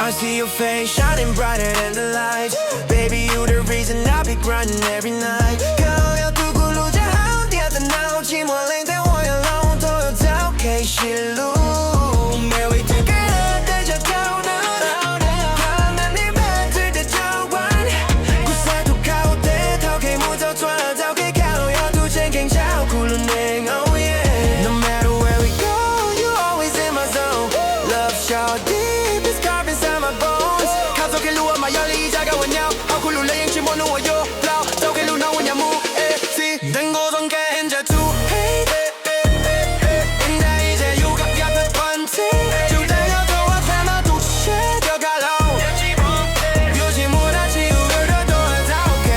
I see your face shining brighter than the lights. Baby, you the reason I be grinding every night. Girl,要度过路，加好第二的闹，寂寞冷在我眼笼，都有早给记录。每位这个人对着跳呢，怕难你面对的交换，故事都靠我的头给木头转，早给靠要度前更超酷了呢。Oh yeah, no matter where we go, you always in my zone. Love shot deep, it's carved inside my bones. 靠走给路我马要离家跟我鸟，好酷路了引起我怒我又老，走给路那我鸟木 AC， 等我装给人家住。现在一切有个样的团体，就这样跟我快马吐血掉卡喽。有些莫大气有个的都很早给，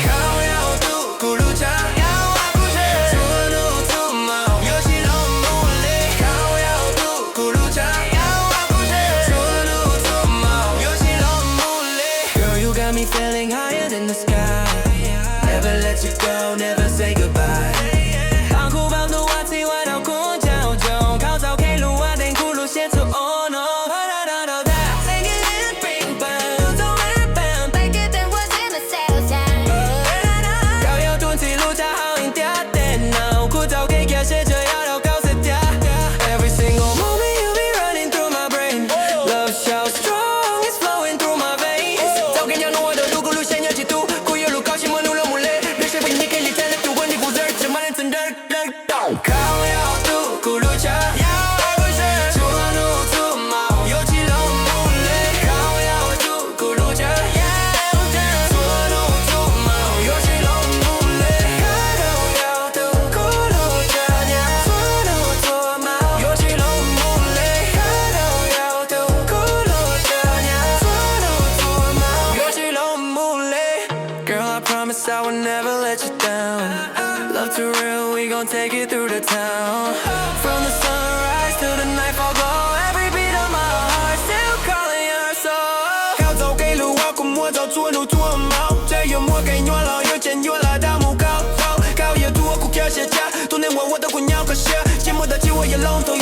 靠要度咕噜茶，要我不是出路出毛，有些龙木里，靠要度咕噜茶，要我不是出路出毛，有些龙木里。Girl, you got me feeling higher than the sky. Never let you go, never say goodbye. 把苦抱住我，气我到苦叫中，靠早给路我等苦路写出 oh no。Take it in, bring back， 走日本 Break it then was in the sales time. 高要蹲起路加好音调电脑，苦早给假写着要到高色调。Every single moment you be running through my brain. Love so strong, it's flowing through my veins. 早给鸟弄我的路咕噜先要几度，苦有路高兴我努了木嘞，热血为你给你带来读问题负责，只满人真的靠要度咕噜茶，要不是出路出毛，有起龙木嘞，靠要度咕噜茶，要不是出路出毛，有起龙木嘞，靠要度咕噜茶，要出路出毛，有起龙木嘞，靠要度咕噜茶，要出路出毛，有起龙木嘞。Girl, I promise I will never let you down. Love too real, we gon' take it through the town. From the sunrise to the nightfall glow, every beat of my heart still calling your soul. 靠走给路，我过摸走出路出毛，这幽默给我老有钱有拉到木高头，靠也度我苦跳写家，多年我的姑娘可惜，寂寞的气我也笼统。